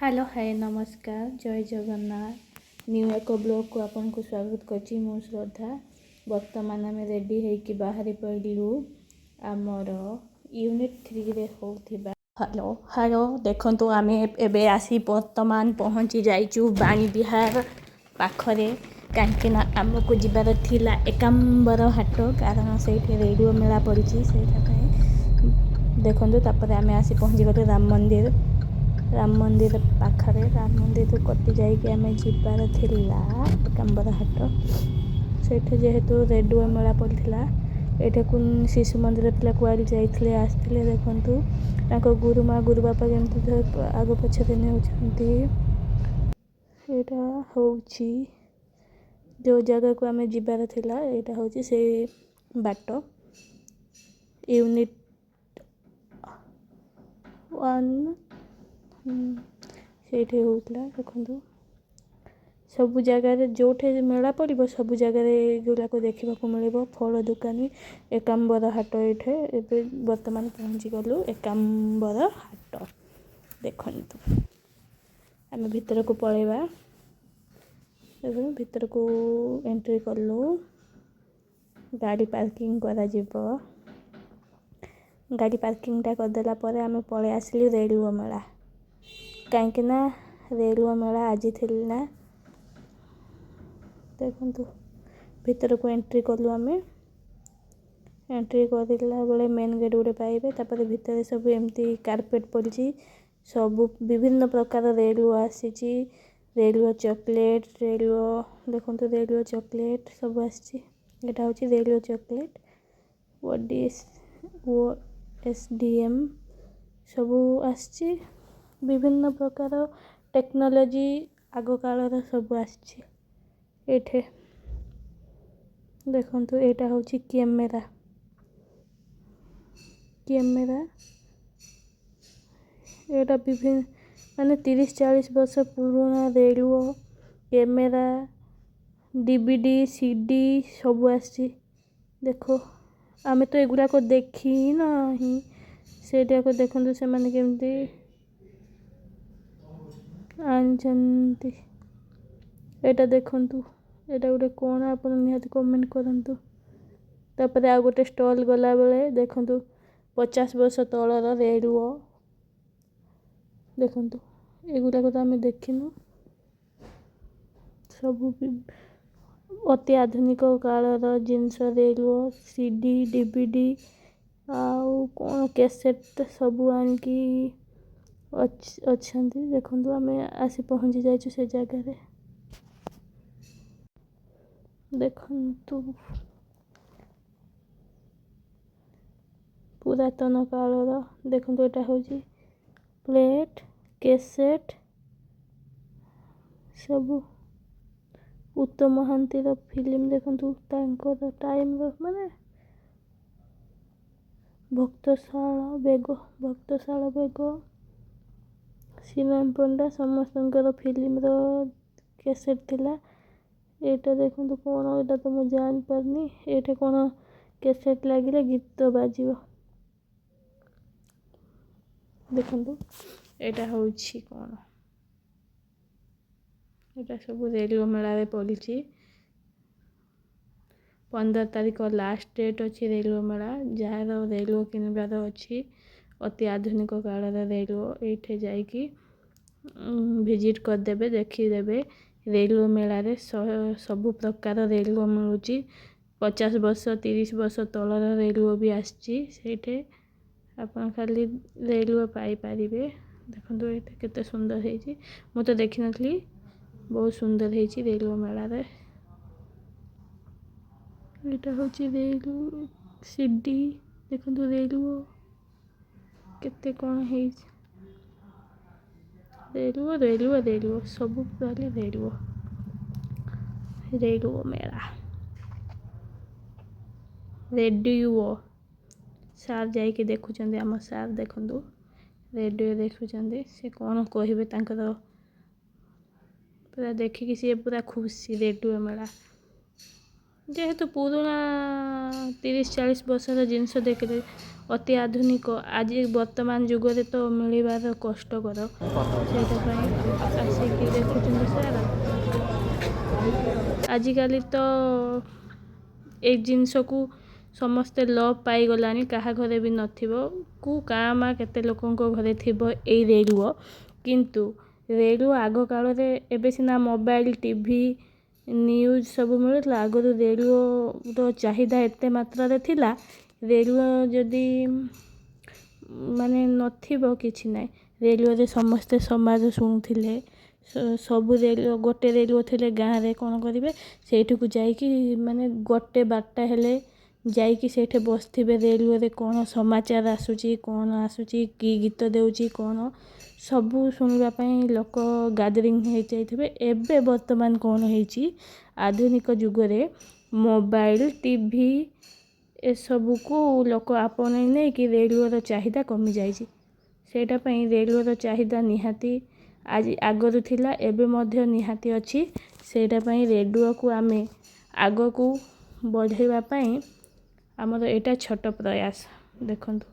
Hello hi नमस्कार जय Jagannath new एक ब्लॉग को आपन को स्वागत करछि मु श्रद्धा। वर्तमान आम रेडी होइकि बाहरी पड़लु आमर यूनिट 3 रे होथिबा हेलो हेलो देखंतु आमे एबे आसी वर्तमान पहुंची जाइचु बाणी बिहार पाखरे कांकिना आमको जिबार थिला एकांबर हाट कारण सेठी रेडियो मेला पड़िछि सेटा पय देखंतु तापर आमे आसी पहुंची गले राम मंदिर पाखरे राम मंदिर तो कटि जाइए आम जीवार थिला एकांबर हाट से जेहेतु रेडियो मेला पड़ता ये शिशु मंदिर पिला कुआड़े जाइए आसते देखु गुरुमा गुरु बापा केमती आग पछरे ने यहाँ हूँ जो जगह को आम जीवार थिला यहाँ हूँ से बाट यूनिट 1 से देखु सब जगार जो मेला पड़ो सब जगार गुड़ाक देखा मिल फल दुकानी एकांबर हाट ये बर्तमान पहुँची गलु एकांबर हाट देखु आम भीतर को पलैबा भीतर को एंट्री कलु गाड़ी पार्किंग करा जिवो गाड़ी पार्किंग टा करदेला आम पलि आसिलु रेडियो मेला कहीं रेडियो मेला आज थी ना देखु भीतर को एंट्री कलु आम एंट्री करला बेले मेन गेट गोटे पाइबे तापर भीतर सब एमती कारपेट पड़ी सब विभिन्न प्रकार रेडियो आसी रेडियो चॉकलेट रेडियो देखो रेडियो चॉकलेट सब आसी यहाँ हूँ रेडियो चॉकलेट SDM सब आसी विभिन्न प्रकार टेक्नोलोजी आग कालर सब आसी देखु यहाँ हूँ कैमेरा यहाँ विभिन्न माने 30-40 वर्ष पुराना रेडियो कैमेरा DVD CD सब आसी देखो आमे तो एगुड़ा को देखी ना ही सेटा को देखंतु से माने केमती आनचंती एटा देखंतु एटा गोटे कोन आपन निहाती कमेंट करंतु तापर आ गोटे स्टॉल गला बेले देखंतु 50 वर्ष तलर रेडियो देखंतु एगुड़ा को तो आमे देखिनु सब अति आधुनिक कालर जिनस रेडियो CD DVD आउ कौन कैसेट सब आनिकी अच्छा देखु आम आसी पहुँची जाइए से जगह देखु पुरातन कालर देखु यहाँ हूँ प्लेट कैसेट सब उत्तम महांतीर फिल्म देखु टाइम माने भक्तशाला बेग श्रीराम पंडा समस्त फिल्म कैसेट थिला एटा देखु कौन एटा तो मुझे जान पारनी एटा कौन कैसेट लगिले गीत बाजिबो देखु एटा हूँ कौन एटा सब रेडियो मेला रे पड़ी 15 तारीख लास्ट डेट अच्छी रेडियो मेला जार रेडियो किनबार अच्छी अति आधुनिक कालर रेडियो ये जाइकी विजिट करदेवे देखीदेवे रेडियो मेला रे सब प्रकार रेडियो मिलूँ 50 वर्ष 30 वर्ष तलर रेडियो भी आसचे आपन खाली रेडियो पाई पारिबे देखो ये केते सुंदर है मु तो देखी नथली बहुत सुंदर है रेडियो मेला रे यहाँ हूँ रेडियो CD देखो रेडियो केते कौन है रेडियो सब कहले रेडियो मेला रेडियो सार जाइए देखुं आम सार देखु रेडियो देखुं से कौन कहे पूरा देखिकी सी पूरा खुशी रेडियो मेला जेहेतु पुराना 30-40 वर्षर जिनस देखले ଅତି ଆଧୁନିକ ଆଜି ବର୍ତ୍ତମାନ ଯୁଗରେ ତ ମିଳିବାର କଷ୍ଟକର, ସେଇଟା ପାଇଁ ଆସିକି ଦେଖୁଛନ୍ତି ସାର୍। ଆଜିକାଲି ତ ଏଇ ଜିନିଷକୁ ସମସ୍ତେ ଲୋପ ପାଇଗଲାଣି, କାହା ଘରେ ବି ନଥିବ, କାଁ ମା କେତେ ଲୋକଙ୍କ ଘରେ ଥିବ ଏଇ ରେଡ଼ିଓ। କିନ୍ତୁ ରେଡ଼ିଓ ଆଗ କାଳରେ, ଏବେ ସିନା ମୋବାଇଲ ଟିଭି ନ୍ୟୁଜ୍ ସବୁ ମିଳୁଥିଲା, ଆଗରୁ ରେଡ଼ିଓର ଚାହିଦା ଏତେ ମାତ୍ରାରେ ଥିଲା। ରେଡ଼ିଓ ଯଦି ମାନେ ନଥିବ କିଛି ନାହିଁ, ରେଡ଼ିଓରେ ସମସ୍ତେ ସମାଜ ଶୁଣୁଥିଲେ। ସବୁ ରେଡ଼ିଓ, ଗୋଟେ ରେଡ଼ିଓ ଥିଲେ ଗାଁରେ କ'ଣ କରିବେ, ସେଇଠିକୁ ଯାଇକି ମାନେ ଗୋଟେ ବାରଟା ହେଲେ ଯାଇକି ସେଇଠି ବସିଥିବେ। ରେଡ଼ିଓରେ କ'ଣ ସମାଚାର ଆସୁଛି, କ'ଣ ଆସୁଛି, କି ଗୀତ ଦେଉଛି, କ'ଣ ସବୁ ଶୁଣିବା ପାଇଁ ଲୋକ ଗ୍ୟାଦରିଂ ହେଇଯାଇଥିବେ। ଏବେ ବର୍ତ୍ତମାନ କ'ଣ ହେଇଛି, ଆଧୁନିକ ଯୁଗରେ ମୋବାଇଲ ଟିଭି ଏସବୁକୁ ଲୋକ ଆପଣେଇ ନେଇକି ରେଡ଼ିଓର ଚାହିଦା କମିଯାଇଛି। ସେଇଟା ପାଇଁ ରେଡ଼ିଓର ଚାହିଦା ନିହାତି ଆଗରୁ ଥିଲା, ଏବେ ମଧ୍ୟ ନିହାତି ଅଛି। ସେଇଟା ପାଇଁ ରେଡ଼ିଓକୁ ଆମେ ଆଗକୁ ବଢ଼େଇବା ପାଇଁ ଆମର ଏଇଟା ଛୋଟ ପ୍ରୟାସ। ଦେଖନ୍ତୁ,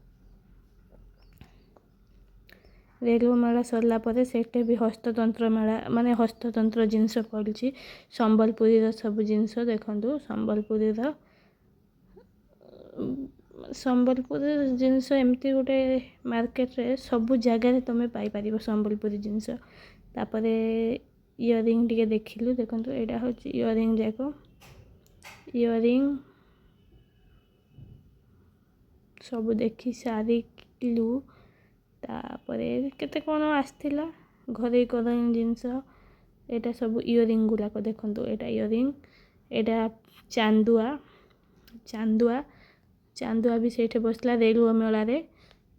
ରେଡ଼ିଓ ମେଳା ସରିଲା ପରେ ସେଇଠି ବି ହସ୍ତତନ୍ତ୍ର ମେଳା, ମାନେ ହସ୍ତତନ୍ତ୍ର ଜିନିଷ ପଡ଼ିଛି। ସମ୍ବଲପୁରୀର ସବୁ ଜିନିଷ ଦେଖନ୍ତୁ, ସମ୍ବଲପୁରୀର ଜିନିଷ ଏମିତି ଗୋଟେ ମାର୍କେଟରେ ସବୁ ଜାଗାରେ ତୁମେ ପାଇପାରିବ ସମ୍ବଲପୁରୀ ଜିନିଷ। ତାପରେ ଇୟରିଂ ଟିକେ ଦେଖିଲୁ। ଦେଖନ୍ତୁ, ଏଇଟା ହେଉଛି ଇୟରିଂ ଯାକ, ଇୟରିଂ ସବୁ ଦେଖି ସାରିଲୁ। ତାପରେ କେତେ କ'ଣ ଆସିଥିଲା ଘରୋଇକରଣ ଜିନିଷ। ଏଇଟା ସବୁ ଇୟରିଂ ଗୁଡ଼ାକ ଦେଖନ୍ତୁ, ଏଇଟା ଇୟରିଂ, ଏଇଟା ଚାନ୍ଦୁଆ ବି ସେଇଠି ବସିଥିଲା ରେଡ଼ିଓ ମେଳାରେ।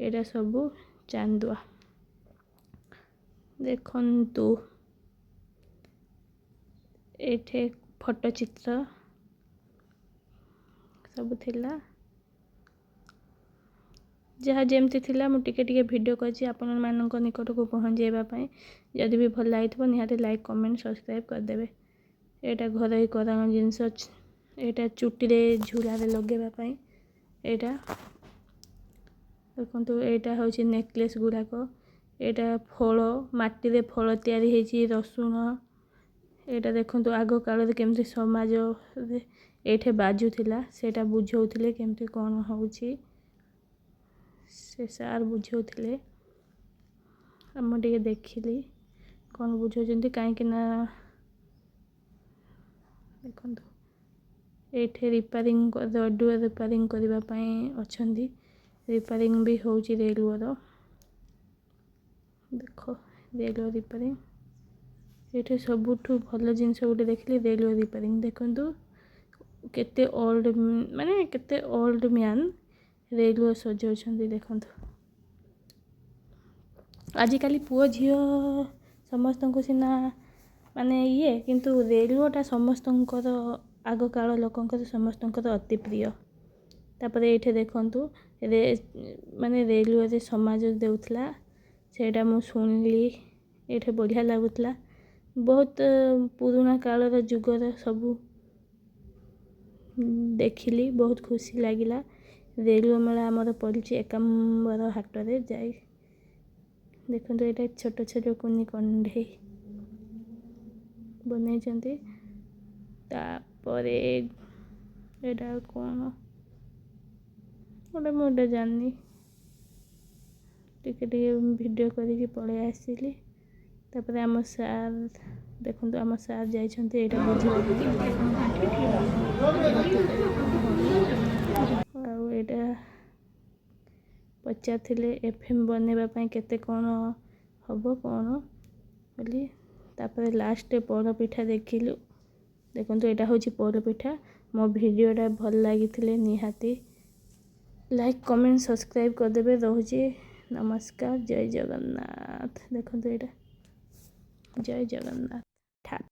ଏଇଟା ସବୁ ଚାନ୍ଦୁଆ ଦେଖନ୍ତୁ। ଏଇଠି ଫଟୋ ଚିତ୍ର ସବୁ ଥିଲା, ଯାହା ଯେମିତି ଥିଲା ମୁଁ ଟିକେ ଟିକେ ଭିଡ଼ିଓ କରିଛି ଆପଣମାନଙ୍କ ନିକଟକୁ ପହଞ୍ଚାଇବା ପାଇଁ। ଯଦି ବି ଭଲ ଲାଗିଥିବ ନିହାତି ଲାଇକ୍, କମେଣ୍ଟ, ସବସ୍କ୍ରାଇବ୍ କରିଦେବେ। ଏଇଟା ଘରୋଇକରଣ ଜିନିଷ, ଏଇଟା ଚୁଟିରେ ଝୁଲାରେ ଲଗାଇବା ପାଇଁ। ଏଇଟା ଦେଖନ୍ତୁ, ଏଇଟା ହେଉଛି ନେକଲେସ୍ ଗୁଡ଼ାକ। ଏଇଟା ଫଳ, ମାଟିରେ ଫଳ ତିଆରି ହେଇଛି, ରସୁଣ। ଏଇଟା ଦେଖନ୍ତୁ, ଆଗ କାଳରେ କେମିତି ସମାଜରେ ଏଇଠି ବାଜୁଥିଲା, ସେଇଟା ବୁଝାଉଥିଲେ କେମିତି କ'ଣ ହେଉଛି। ସେ ସାର୍ ବୁଝାଉଥିଲେ, ମୁଁ ଟିକେ ଦେଖିଲି କ'ଣ ବୁଝାଉଛନ୍ତି। କାହିଁକି ନା ଦେଖନ୍ତୁ, ଏଇଠି ରେଡ଼ିଓ ରିପାରିଂ କରିବା ପାଇଁ ଅଛନ୍ତି। ରିପାରିଂ ବି ହେଉଛି ରେଡ଼ିଓର। ଦେଖ, ରେଡ଼ିଓ ରିପାରିଂ। ଏଇଠି ସବୁଠୁ ଭଲ ଜିନିଷ ଗୋଟେ ଦେଖିଲି, ରେଡ଼ିଓ ରିପାରିଂ। ଦେଖନ୍ତୁ, କେତେ ଓଲ୍ଡ ମ୍ୟାନ୍ ରେଡ଼ିଓ ସଜାଉଛନ୍ତି। ଦେଖନ୍ତୁ, ଆଜିକାଲି ପୁଅ ଝିଅ ସମସ୍ତଙ୍କୁ ସିନା ମାନେ କିନ୍ତୁ ରେଡ଼ିଓଟା ସମସ୍ତଙ୍କର, ଆଗକାଳ ଲୋକଙ୍କର ସମସ୍ତଙ୍କର ଅତି ପ୍ରିୟ। ତାପରେ ଏଇଠି ଦେଖନ୍ତୁ, ରେଡ଼ିଓରେ ସମାଜ ଦେଉଥିଲା, ସେଇଟା ମୁଁ ଶୁଣିଲି। ଏଇଠି ବଢ଼ିଆ ଲାଗୁଥିଲା। ବହୁତ ପୁରୁଣା କାଳର ଯୁଗର ସବୁ ଦେଖିଲି, ବହୁତ ଖୁସି ଲାଗିଲା। ରେଡ଼ିଓ ମେଳା ଆମର ପଡ଼ିଛି ଏକାମ୍ବର ହାଟରେ ଯାଇ। ଦେଖନ୍ତୁ, ଏଇଟା ଛୋଟ ଛୋଟ କୁନି କଣ୍ଢେଇ ବନେଇଛନ୍ତି। ତାପରେ ଏଇଟା କ'ଣ ଗୋଟେ, ମୁଁ ଏଇଟା ଜାଣିନି, ଟିକେ ଟିକେ ଭିଡ଼ିଓ କରିକି ପଳେଇ ଆସିଲି। ତାପରେ ଆମ ସାର୍ ଦେଖନ୍ତୁ, ଆମ ସାର୍ ଯାଇଛନ୍ତି ଏଇଟା ବୁଝିବାକୁ। ଆଉ ଏଇଟା ପଚାରିଥିଲେ FM ବନେଇବା ପାଇଁ କେତେ କ'ଣ ହେବ କ'ଣ ବୋଲି। ତାପରେ ଲାଷ୍ଟରେ ପୋଡ଼ପିଠା ଦେଖିଲୁ। ଦେଖନ୍ତୁ, ଏଇଟା ହେଉଛି ପୋଡ଼ପିଠା। ମୋ ଭିଡ଼ିଓଟା ଭଲ ଲାଗିଥିଲେ ନିହାତି ଲାଇକ୍, କମେଣ୍ଟ, ସବସ୍କ୍ରାଇବ୍ କରିଦେବେ। ରହୁଛି, ନମସ୍କାର, ଜୟ ଜଗନ୍ନାଥ। ଦେଖନ୍ତୁ, ଏଇଟା ଜୟ ଜଗନ୍ନାଥ।